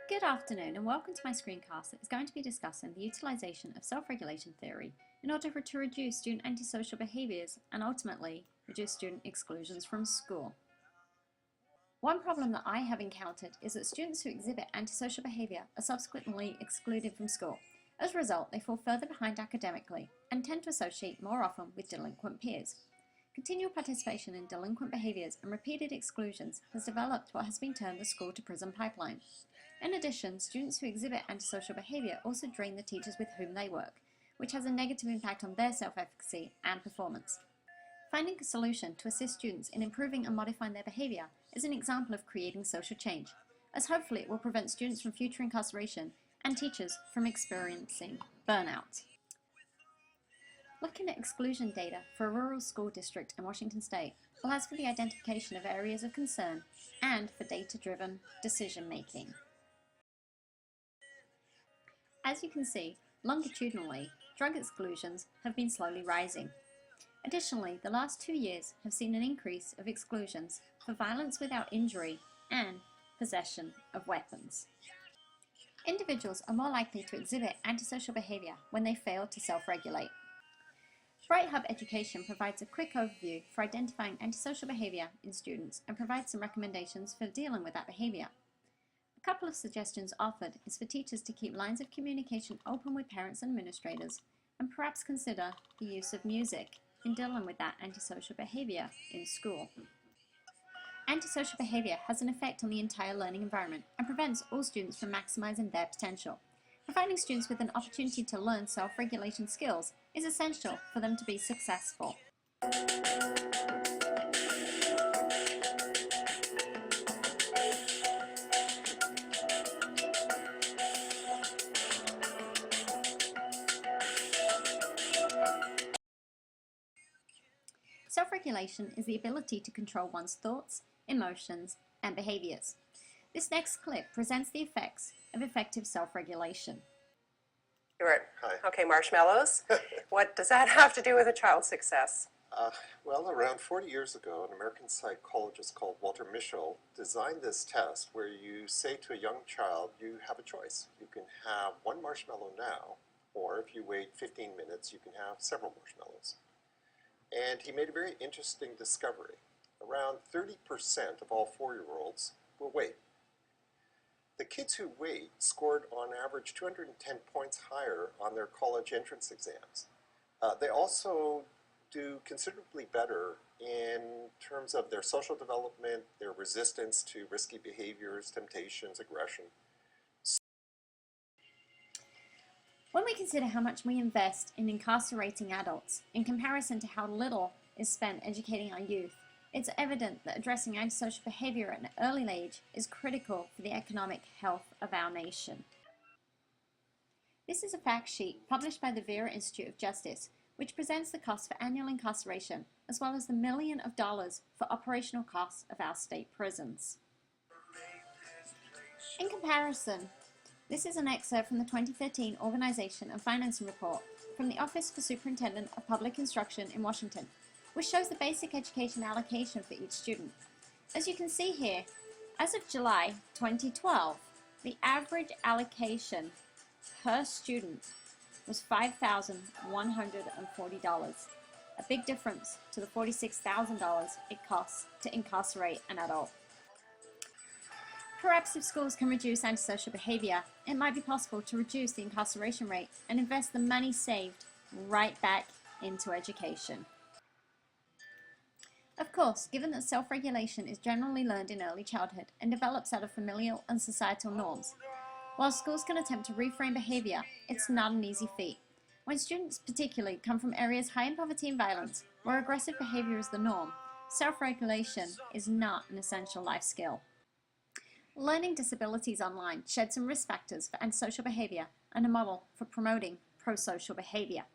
Good afternoon and welcome to my screencast that is going to be discussing the utilisation of self-regulation theory in order to reduce student antisocial behaviours and ultimately reduce student exclusions from school. One problem that I have encountered is that students who exhibit antisocial behaviour are subsequently excluded from school. As a result, they fall further behind academically and tend to associate more often with delinquent peers. Continual participation in delinquent behaviours and repeated exclusions has developed what has been termed the school-to-prison pipeline. In addition, students who exhibit antisocial behaviour also drain the teachers with whom they work, which has a negative impact on their self-efficacy and performance. Finding a solution to assist students in improving and modifying their behaviour is an example of creating social change, as hopefully it will prevent students from future incarceration and teachers from experiencing burnout. Looking at exclusion data for a rural school district in Washington State allows for the identification of areas of concern and for data-driven decision-making. As you can see, longitudinally, drug exclusions have been slowly rising. Additionally, the last 2 years have seen an increase of exclusions for violence without injury and possession of weapons. Individuals are more likely to exhibit antisocial behaviour when they fail to self-regulate. Bright Hub Education provides a quick overview for identifying antisocial behaviour in students and provides some recommendations for dealing with that behaviour. A couple of suggestions offered is for teachers to keep lines of communication open with parents and administrators and perhaps consider the use of music in dealing with that antisocial behaviour in school. Antisocial behaviour has an effect on the entire learning environment and prevents all students from maximising their potential. Providing students with an opportunity to learn self-regulation skills is essential for them to be successful. Self-regulation is the ability to control one's thoughts, emotions, and behaviours. This next clip presents the effects of effective self-regulation. Hi. Okay, marshmallows. What does that have to do with a child's success? Well, around 40 years ago, an American psychologist called Walter Mischel designed this test where you say to a young child, you have a choice. You can have one marshmallow now, or if you wait 15 minutes, you can have several marshmallows. And he made a very interesting discovery. Around 30% of all 4-year-olds will wait. The kids who wait scored on average 210 points higher on their college entrance exams. They also do considerably better in terms of their social development, their resistance to risky behaviors, temptations, aggression. When we consider how much we invest in incarcerating adults in comparison to how little is spent educating our youth, it's evident that addressing antisocial behaviour at an early age is critical for the economic health of our nation. This is a fact sheet published by the Vera Institute of Justice, which presents the cost for annual incarceration, as well as the $millions for operational costs of our state prisons. In comparison, this is an excerpt from the 2013 Organization and Financing Report from the Office for Superintendent of Public Instruction in Washington, which shows the basic education allocation for each student. As you can see here, as of July 2012, the average allocation per student was $5,140, a big difference to the $46,000 it costs to incarcerate an adult. Perhaps if schools can reduce antisocial behaviour, it might be possible to reduce the incarceration rate and invest the money saved right back into education. Of course, given that self-regulation is generally learned in early childhood and develops out of familial and societal norms, while schools can attempt to reframe behaviour, it's not an easy feat. When students particularly come from areas high in poverty and violence, where aggressive behaviour is the norm, self-regulation is not an essential life skill. Learning disabilities online shed some risk factors for antisocial behaviour and a model for promoting pro-social behaviour.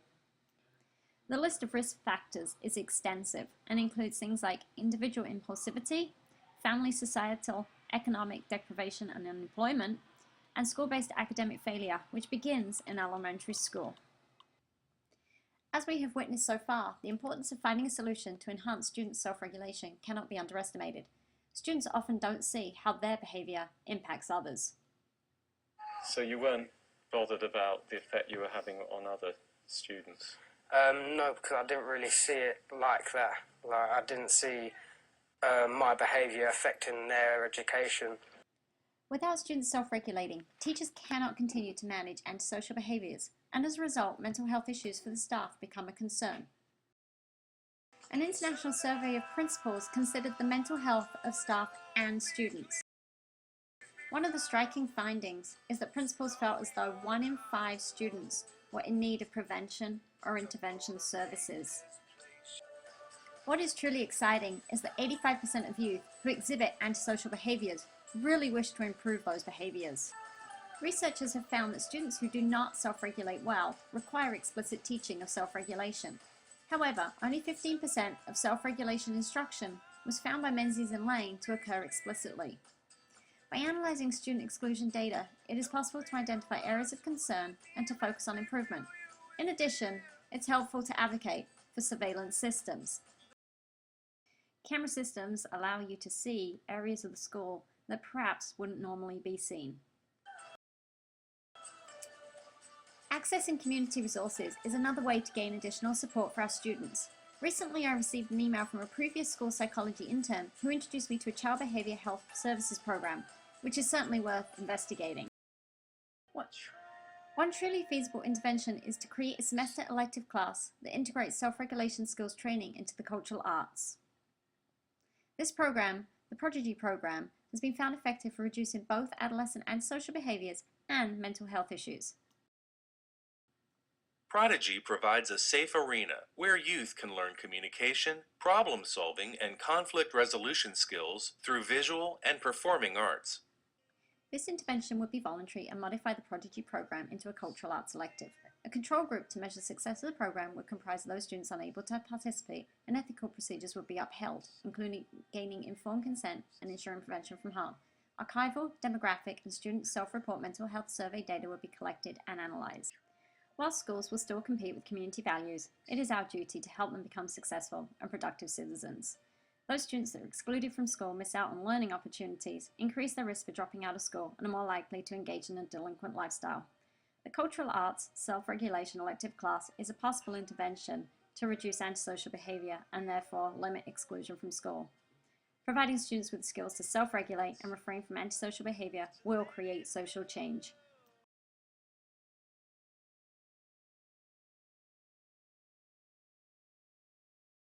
The list of risk factors is extensive and includes things like individual impulsivity, family, societal, economic deprivation and unemployment, and school-based academic failure, which begins in elementary school. As we have witnessed so far, the importance of finding a solution to enhance students' self-regulation cannot be underestimated. Students often don't see how their behaviour impacts others. So you weren't bothered about the effect you were having on other students? No, because I didn't really see it like that. Like, I didn't see my behaviour affecting their education. Without students self-regulating, teachers cannot continue to manage antisocial behaviours, and as a result, mental health issues for the staff become a concern. An international survey of principals considered the mental health of staff and students. One of the striking findings is that principals felt as though 1 in 5 students were in need of prevention or intervention services. What is truly exciting is that 85% of youth who exhibit antisocial behaviours really wish to improve those behaviours. Researchers have found that students who do not self-regulate well require explicit teaching of self-regulation. However, only 15% of self-regulation instruction was found by Menzies and Lane to occur explicitly. By analysing student exclusion data, it is possible to identify areas of concern and to focus on improvement. In addition, it's helpful to advocate for surveillance systems. Camera systems allow you to see areas of the school that perhaps wouldn't normally be seen. Accessing community resources is another way to gain additional support for our students. Recently, I received an email from a previous school psychology intern who introduced me to a child behaviour health services program, which is certainly worth investigating. One truly feasible intervention is to create a semester elective class that integrates self-regulation skills training into the cultural arts. This program, the Prodigy program, has been found effective for reducing both adolescent antisocial behaviours and mental health issues. Prodigy provides a safe arena where youth can learn communication, problem solving, and conflict resolution skills through visual and performing arts. This intervention would be voluntary and modify the Prodigy program into a cultural arts elective. A control group to measure the success of the program would comprise those students unable to participate, and ethical procedures would be upheld, including gaining informed consent and ensuring prevention from harm. Archival, demographic, and student self-report mental health survey data would be collected and analysed. While schools will still compete with community values, it is our duty to help them become successful and productive citizens. Those students that are excluded from school miss out on learning opportunities, increase their risk for dropping out of school, and are more likely to engage in a delinquent lifestyle. The Cultural Arts Self-Regulation elective class is a possible intervention to reduce antisocial behaviour and therefore limit exclusion from school. Providing students with the skills to self-regulate and refrain from antisocial behaviour will create social change.